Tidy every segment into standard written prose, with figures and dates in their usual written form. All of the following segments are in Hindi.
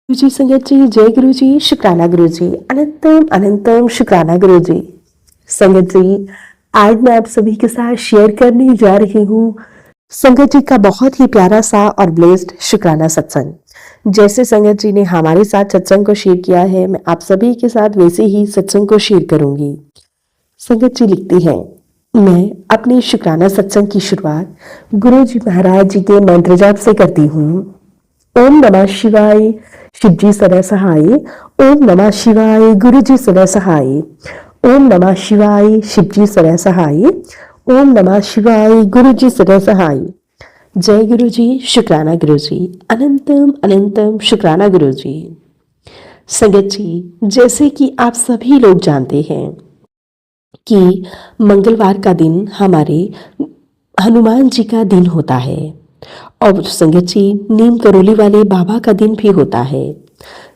गुरु जी संगत जी, जय गुरु जी, शुक्राना गुरु जी, अनंतम अनंतम शुक्राना गुरु जी। संगत जी, आज मैं आप सभी के साथ शेयर करने जा रही हूँ संगत जी का बहुत ही प्यारा सा और ब्लेस्ड शुक्राना सत्संग। जैसे संगत जी ने हमारे साथ सत्संग को शेयर किया है, मैं आप सभी के साथ वैसे ही सत्संग को शेयर करूंगी। संगत जी लिखती है, मैं अपने शुक्राना सत्संग की शुरुआत गुरु जी महाराज जी के मंत्र जाप से करती हूँ। ओम नमः शिवाय, शिव जी सदा सहाय। ओम नमः शिवाय, गुरु जी सदा सहाय। ओम नमः शिवाय, शिव जी सदा सहाय। ओम नमः शिवाय, गुरु जी सदा सहाय। जय गुरु जी, शुक्राना गुरु जी, अनंतम अनंतम शुक्राना गुरु जी। संगत जी, जैसे कि आप सभी लोग जानते हैं कि मंगलवार का दिन हमारे हनुमान जी का दिन होता है और संगत जी नीम करोली वाले बाबा का दिन भी होता है।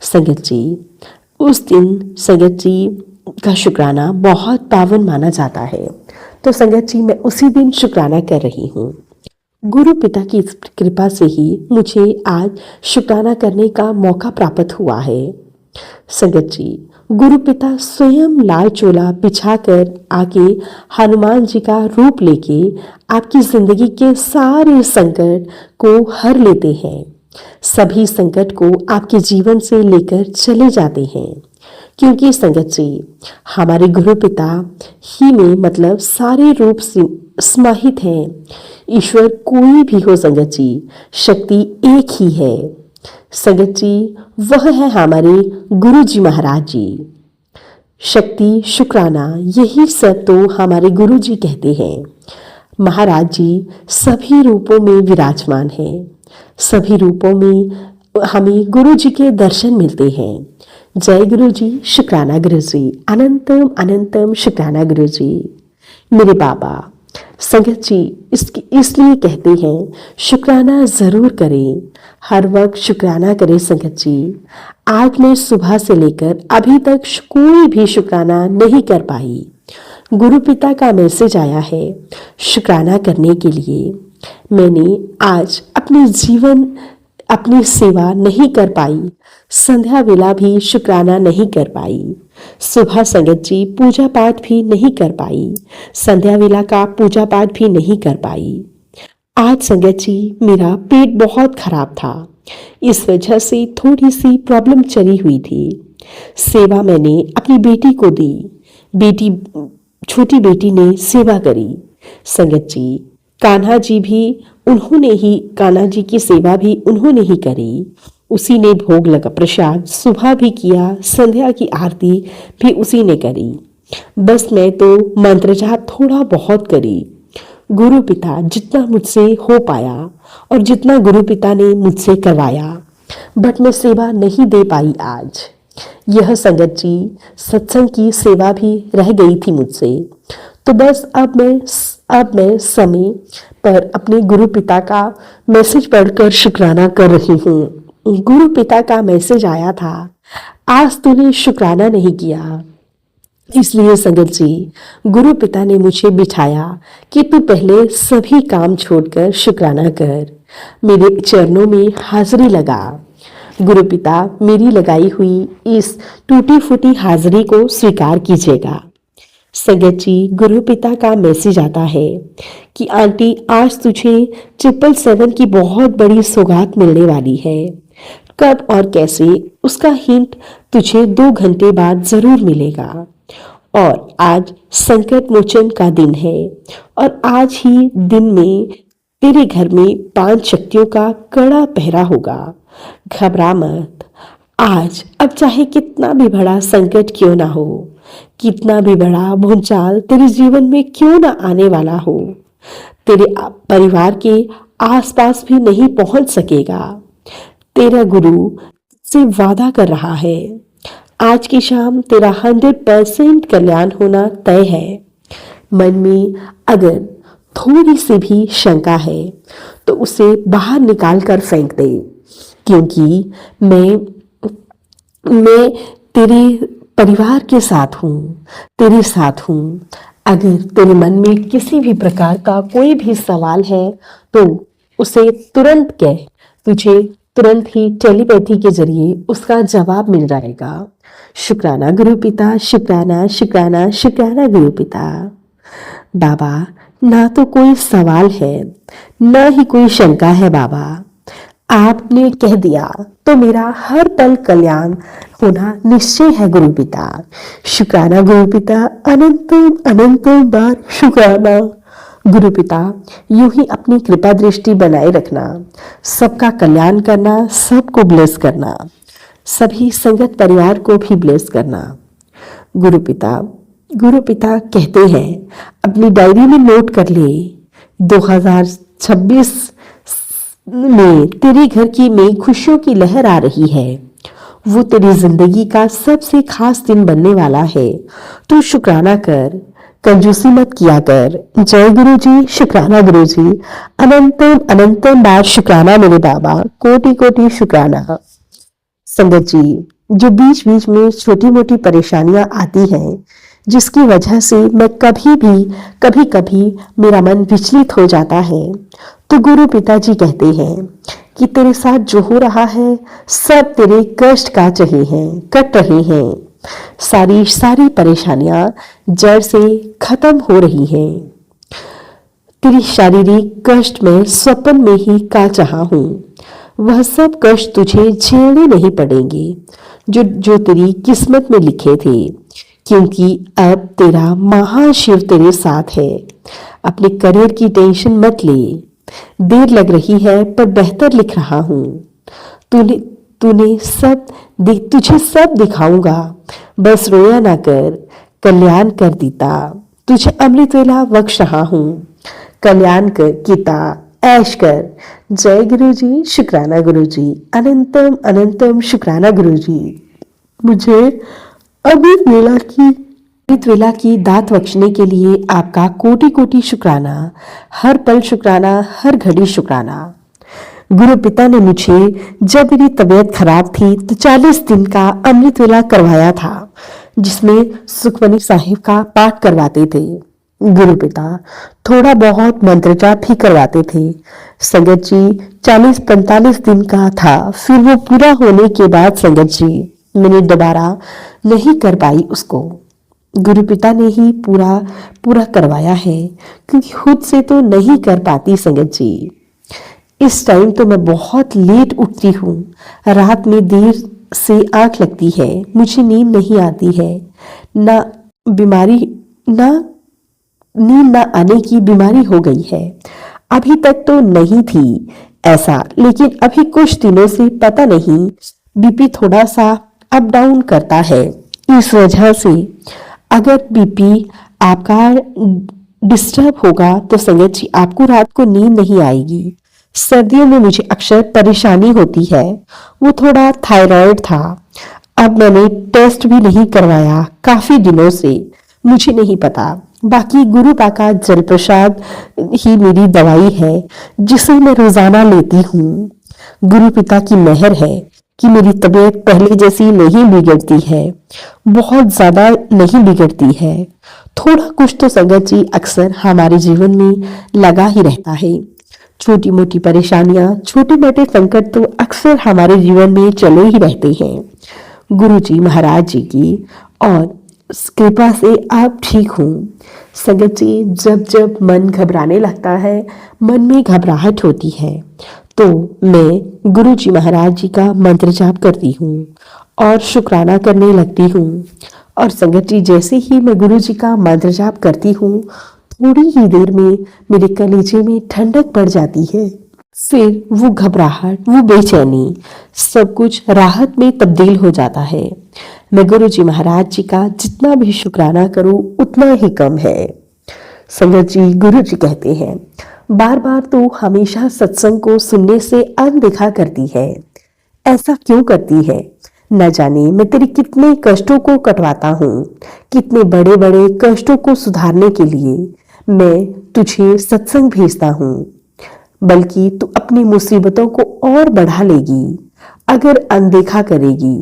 संगत जी, उस दिन संगत जी का शुक्राना बहुत पावन माना जाता है। तो संगत जी, मैं उसी दिन शुक्राना कर रही हूँ। गुरु पिता की कृपा से ही मुझे आज शुक्राना करने का मौका प्राप्त हुआ है। संगत जी, गुरु पिता स्वयं लाल चोला बिछाकर आके हनुमान जी का रूप लेके आपकी जिंदगी के सारे संकट को हर लेते हैं, सभी संकट को आपके जीवन से लेकर चले जाते हैं। क्योंकि संगत जी, हमारे गुरु पिता ही में मतलब सारे रूप समाहित हैं। ईश्वर कोई भी हो संगत जी, शक्ति एक ही है। संगत जी, वह है हमारे गुरु जी महाराज जी। शक्ति, शुक्राना, यही सब तो हमारे गुरु जी कहते हैं। महाराज जी सभी रूपों में विराजमान हैं। सभी रूपों में हमें गुरु जी के दर्शन मिलते हैं। जय गुरु जी, शुक्राना गुरु जी, अनंतम अनंतम शुक्राना गुरु जी। मेरे बाबा संगत जी इसलिए कहते हैं शुक्राना जरूर करें, हर वक्त शुक्राना करें। संगत जी, आज मैं सुबह से लेकर अभी तक कोई भी शुक्राना नहीं कर पाई। गुरु पिता का मैसेज आया है शुक्राना करने के लिए। मैंने आज अपनी सेवा नहीं कर पाई, संध्या वेला भी शुक्राना नहीं कर पाई। सुबह संगत जी पूजा पाठ भी नहीं कर पाई, संध्या वेला का पूजा पाठ भी नहीं कर पाई। आज संगत जी मेरा पेट बहुत खराब था, इस वजह से थोड़ी सी प्रॉब्लम चली हुई थी। सेवा मैंने अपनी बेटी को दी, छोटी बेटी ने सेवा करी। संगत जी, कान्हा जी की सेवा भी उन्होंने ही करी। उसी ने भोग लगा प्रसाद सुबह भी किया, संध्या की आरती भी उसी ने करी। बस मैं तो मंत्र जाप थोड़ा बहुत करी। गुरु पिता जितना मुझसे हो पाया और जितना गुरु पिता ने मुझसे करवाया, बट मैं सेवा नहीं दे पाई आज। यह संगत जी सत्संग की सेवा भी रह गई थी मुझसे। तो बस अब मैं समय पर अपने गुरु पिता का मैसेज पढ़कर शुक्राना कर रही हूँ। गुरु पिता का मैसेज आया था, आज तूने शुक्राना नहीं किया, इसलिए संगत जी गुरु पिता ने मुझे बिठाया कि तू पहले सभी काम छोड़कर शुक्राना कर, मेरे चरणों में हाजिरी लगा। गुरु पिता मेरी लगाई हुई इस टूटी फूटी हाजिरी को स्वीकार कीजिएगा। संगत जी, गुरु पिता का मैसेज आता है कि आंटी आज तुझे 777 की बहुत बड़ी सौगात मिलने वाली है। कब और कैसे उसका हिंट तुझे 2 घंटे बाद जरूर मिलेगा। और आज संकट मोचन का दिन है और आज ही दिन में तेरे घर में 5 शक्तियों का कड़ा पहरा होगा। घबरा मत। आज अब चाहे कितना भी बड़ा संकट क्यों ना हो, कितना भी बड़ा भूचाल तेरे जीवन में क्यों ना आने वाला हो, तेरे परिवार के आसपास भी नहीं पहुंच सकेगा। तेरा गुरु से वादा कर रहा है, आज की शाम तेरा 100% कल्याण होना तय है। मन में अगर थोड़ी सी भी शंका है तो उसे बाहर निकाल कर फेंक दे, क्योंकि मैं तेरे परिवार के साथ हूँ, तेरे साथ हूँ। अगर तेरे मन में किसी भी प्रकार का कोई भी सवाल है तो उसे तुरंत कह, तुझे तुरंत ही टेलीपैथी के जरिए उसका जवाब मिल जाएगा। शुक्राना गुरु पिता, शुक्राना शुक्राना शुक्राना गुरु पिता। बाबा, ना तो कोई सवाल है, ना ही कोई शंका है बाबा। आपने कह दिया तो मेरा हर पल कल्याण होना निश्चय है गुरु पिता। शुक्राना गुरु पिता, अनंतम अनंतम बार शुक्राना। गुरु पिता, यूं ही अपनी कृपा दृष्टि बनाए रखना, सबका कल्याण करना, सबको ब्लेस करना, सभी संगत परिवार को भी ब्लेस करना। गुरु पिता कहते हैं, अपनी डायरी में नोट कर ले, 2026 में तेरे घर की में खुशियों की लहर आ रही है। वो तेरी जिंदगी का सबसे खास दिन बनने वाला है। तू शुक्राना कर, कंजूसी मत किया कर। जय गुरु जी, शुक्राना गुरु जी, अनंतम अनंतम बार शुक्राना मेरे बाबा, कोटि कोटि शुक्राना। संगत जी, जो बीच बीच में छोटी मोटी परेशानियां आती हैं, जिसकी वजह से मैं कभी कभी मेरा मन विचलित हो जाता है, तो गुरु पिताजी कहते हैं कि तेरे साथ जो हो रहा है सब तेरे कष्ट काट रहे हैं, कट रहे हैं। सारी परेशानियां जड़ से खत्म हो रही हैं। तेरी शारीरिक कष्ट में स्वप्न में ही काट रहा हूं। वह सब कष्ट तुझे झेलने नहीं पड़ेंगे जो तेरी किस्मत में लिखे थे, क्योंकि अब तेरा महाशिव तेरे साथ है। अपने करियर की टेंशन मत ले, देर लग रही है पर बेहतर लिख रहा हूं। तुझे सब दिखाऊंगा, बस रोया ना कर, कल्याण कर दीता। तुझे अमृत वेला बख्श रहा हूं, कल्याण कर गीता, ऐश कर। जय गुरु जी, शुक्राना गुरु जी, अनंतम अनंतम शुक्राना गुरु जी। मुझे अमृत वेला की दात बख्शने के लिए आपका कोटि कोटि शुक्राना, हर पल शुक्राना, हर घड़ी शुक्राना। गुरु पिता ने मुझे जब मेरी तबीयत खराब थी तो 40 दिन का अमृत वेला करवाया था, जिसमें सुखमनी साहिब का पाठ करवाते थे। गुरु पिता थोड़ा बहुत मंत्र जाप भी करवाते थे। संगत जी, 40-45 दिन का था, फिर वो पूरा होने के बाद संगत जी मैंने दोबारा नहीं कर पाई उसको। गुरु पिता ने ही पूरा करवाया है, क्योंकि खुद से तो नहीं कर पाती संगत जी। इस टाइम तो मैं बहुत लेट उठती हूँ, रात में देर से आंख लगती है, मुझे नींद नहीं आती है, नींद ना आने की बीमारी हो गई है। अभी तक तो नहीं थी ऐसा, लेकिन अभी कुछ दिनों से पता नहीं बीपी थोड़ा सा अप डाउन करता है। इस वजह से अगर बीपी आपका डिस्टर्ब होगा तो संगत जी आपको रात को नींद नहीं आएगी। सर्दियों में मुझे अक्सर परेशानी होती है, वो थोड़ा थायराइड था। अब मैंने टेस्ट भी नहीं करवाया काफी दिनों से, मुझे नहीं पता। बाकी गुरु पा का जल प्रसाद ही मेरी दवाई है, जिसे मैं रोजाना लेती हूँ। गुरु पिता की मेहर है कि मेरी तबीयत पहले जैसी नहीं बिगड़ती है, बहुत ज्यादा नहीं बिगड़ती है। थोड़ा कुछ तो संगत जी अक्सर हमारे जीवन में लगा ही रहता है। छोटी मोटी परेशानियां, छोटे मोटे संकट तो अक्सर हमारे जीवन में चले ही रहते हैं। गुरु जी महाराज जी की और कृपा से आप ठीक हूँ। संगत जी, जब मन घबराने लगता है, मन में घबराहट होती है, तो मैं गुरु जी महाराज जी का मंत्र जाप करती हूँ और शुक्राना करने लगती हूँ। और संगत जी, जैसे ही मैं गुरु जी का मंत्र जाप करती हूँ, थोड़ी ही देर में मेरे कलेजे में ठंडक पड़ जाती है। फिर वो घबराहट, वो बेचैनी, सब कुछ राहत में तब्दील हो जाता है। मैं गुरु जी महाराज जी का जितना भी शुक्राना करूं उतना ही कम है। संगत जी, गुरु जी कहते हैं, बार बार तो हमेशा सत्संग को सुनने से अनदेखा करती है। ऐसा क्यों करती है? न जाने मैं तेरे कितने कष्टों को कटवाता हूँ, कितने बड़े बड़े कष्टों को सुधारने के लिए मैं तुझे सत्संग भेजता हूँ, बल्कि तू अपनी मुसीबतों को और बढ़ा लेगी अगर अनदेखा करेगी।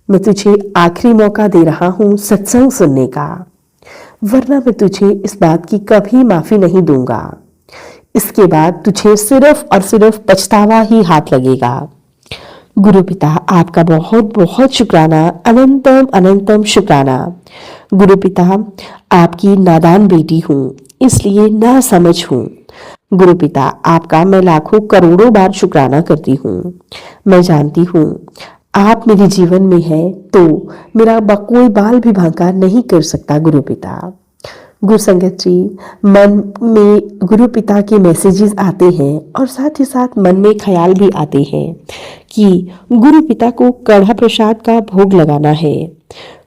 मैं तुझे आखिरी मौका दे रहा हूँ सत्संग सुनने का, वरना मैं तुझे इस बात की कभी माफी नहीं दूंगा। इसके बाद तुझे सिर्फ और सिर्फ पछतावा ही हाथ लगेगा। गुरु पिता आपका बहुत बहुत शुक्राना, अनंतम अनंतम शुक्राना। गुरु पिता आपकी नादान बेटी हूँ, इसलिए ना समझ हूँ। गुरु पिता आपका मैं लाखों करोड़ों बार शुक्राना करती हूँ। मैं जानती हूँ आप मेरे जीवन में है तो मेरा कोई बाल भी बांका नहीं कर सकता। गुरु पिता, गुरु संगत जी, मन में गुरु पिता के मैसेजेस आते हैं और साथ ही साथ मन में ख्याल भी आते हैं कि गुरु पिता को कढ़ा प्रसाद का भोग लगाना है।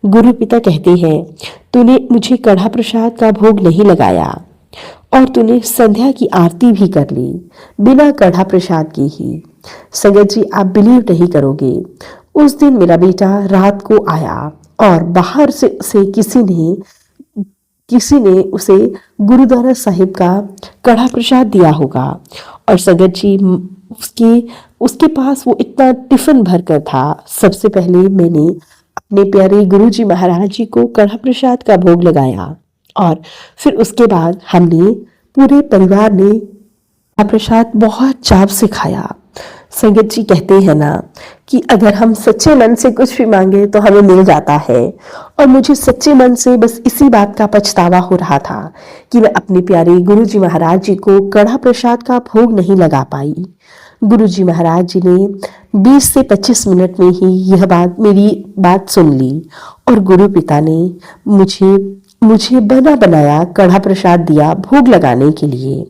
गुरु पिता कहते हैं तूने मुझे कढ़ा प्रसाद का भोग नहीं लगाया और तूने संध्या की आरती भी कर ली बिना कढ़ा प्रसाद के ही। संगत जी, आप बिलीव नहीं करोगे, उस दिन मेरा बेटा रात को आया और बाहर से किसी ने उसे गुरुद्वारा साहिब का कढ़ा प्रसाद दिया होगा। और संगत जी, उसके पास वो इतना टिफिन भरकर था। सबसे पहले मैंने अपने प्यारे गुरु जी महाराज जी को कढ़ा प्रसाद का भोग लगाया और फिर उसके बाद हमने पूरे परिवार ने कढ़ा प्रसाद बहुत चाव से खाया। संगत जी, कहते हैं ना कि अगर हम सच्चे मन से कुछ भी मांगे तो हमें मिल जाता है। और मुझे सच्चे मन से बस इसी बात का पछतावा हो रहा था कि मैं अपने प्यारे गुरु जी महाराज जी को कढ़ा प्रसाद का भोग नहीं लगा पाई। गुरु जी महाराज जी ने 20 से 25 मिनट में ही मेरी बात सुन ली और गुरु पिता ने मुझे बना बनाया कढ़ा प्रसाद दिया भोग लगाने के लिए।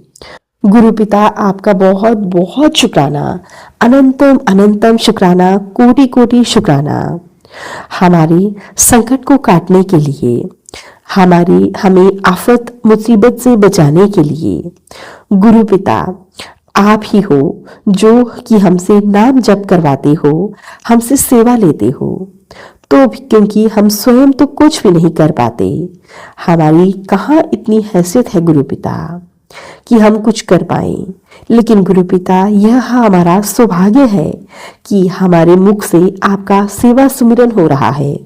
गुरु पिता आपका बहुत बहुत शुक्राना, अनंतम अनंतम शुक्राना, कोटि कोटि शुक्राना। हमारे संकट को काटने के लिए, हमें आफत मुसीबत से बचाने के लिए गुरु पिता आप ही हो जो कि हमसे नाम जप करवाते हो, हमसे सेवा लेते हो। तो भी क्योंकि हम स्वयं तो कुछ भी नहीं कर पाते, हमारी कहाँ इतनी हैसियत है गुरु पिता कि हम कुछ कर पाए। लेकिन गुरु पिता, यह हमारा सौभाग्य है कि हमारे मुख से आपका सेवा सुमिरन हो रहा है,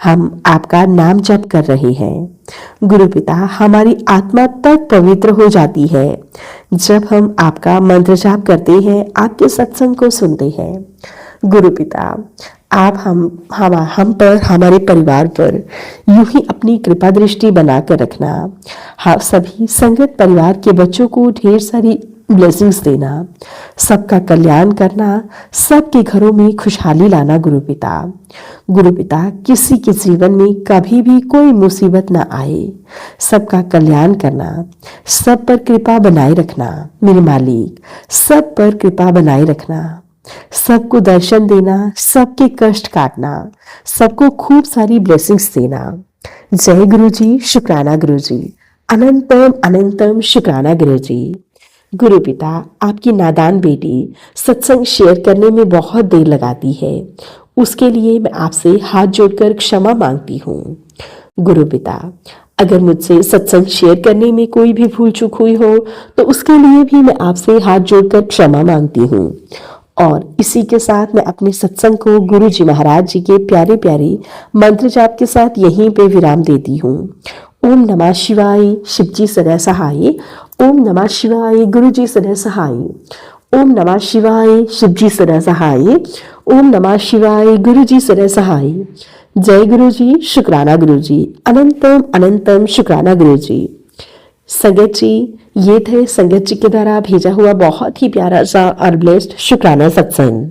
हम आपका नाम जप कर रहे हैं। गुरु पिता, हमारी आत्मा तक पवित्र हो जाती है जब हम आपका मंत्र जाप करते हैं, आपके सत्संग को सुनते हैं। गुरु पिता, आप हम पर, हमारे परिवार पर यूं ही अपनी कृपा दृष्टि बनाकर रखना। हाँ, सभी संगत परिवार के बच्चों को ढेर सारी ब्लेसिंग्स देना, सबका कल्याण करना, सबके घरों में खुशहाली लाना। गुरु पिता, गुरु पिता, किसी के जीवन में कभी भी कोई मुसीबत ना आए, सबका कल्याण करना, सब पर कृपा बनाए रखना। मेरे मालिक, सब पर कृपा बनाए रखना, सबको दर्शन देना, सबके कष्ट काटना, सबको खूब सारी ब्लेसिंग्स देना। जय गुरु जी, शुक्राना गुरु जी, अनंतम अनंतम शुक्राना गुरु जी। गुरु पिता, आपकी नादान बेटी सत्संग शेयर करने में बहुत देर लगाती है, उसके लिए मैं आपसे हाथ जोड़कर क्षमा मांगती हूँ। गुरु पिता, अगर मुझसे सत्संग शेयर करने में कोई भी भूल चूक हुई हो तो उसके लिए भी मैं आपसे हाथ जोड़कर क्षमा मांगती हूँ। और इसी के साथ मैं अपने सत्संग को गुरु जी महाराज जी के प्यारे प्यारे मंत्र जाप के साथ यहीं पे विराम देती हूँ। ओम नमः शिवाय, शिवजी सदा सहाय। ओम नमः शिवाय, गुरु जी सदा सहाय। ओम नमः शिवाय, शिवजी सदा सहाय। ओम नमः शिवाय, गुरु जी सदा सहाय। जय गुरु जी, शुक्राना गुरु जी, अनंतम अनंतम शुक्राना गुरु जी। संगत जी, ये थे संगत जी के द्वारा भेजा हुआ बहुत ही प्यारा सा और ब्लेस्ड शुक्राना सत्संग।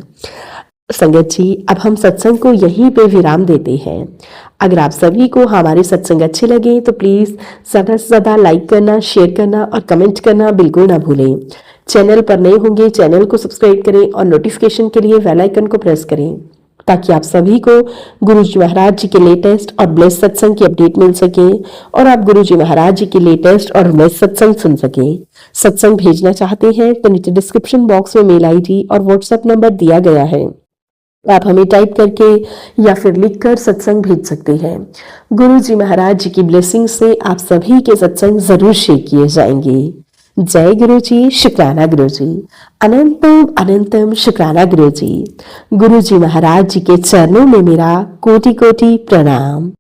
संगत जी, अब हम सत्संग को यहीं पे विराम देते हैं। अगर आप सभी को हमारे सत्संग अच्छे लगे तो प्लीज ज्यादा से ज्यादा लाइक करना, शेयर करना और कमेंट करना बिल्कुल ना भूलें। चैनल पर नए होंगे चैनल को सब्सक्राइब करें और नोटिफिकेशन के लिए बेल आइकन को प्रेस करें ताकि आप सभी को गुरु जी महाराज जी के लेटेस्ट और ब्लेस्ड सत्संग की अपडेट मिल सके और आप गुरु जी महाराज जी के लेटेस्ट और ब्लेस्ड सत्संग सुन सके। सत्संग भेजना चाहते हैं तो नीचे डिस्क्रिप्शन बॉक्स में मेल आईडी और व्हाट्सएप नंबर दिया गया है, आप हमें टाइप करके या फिर लिखकर सत्संग भेज सकते हैं। गुरु जी महाराज जी की ब्लेसिंग से आप सभी के सत्संग जरूर शेयर किए जाएंगे। जय गुरु जी, शुक्राना गुरु जी, अनंतम अनंतम शुक्राना गुरु जी। गुरु जी महाराज जी के चरणों में मेरा कोटि कोटि प्रणाम।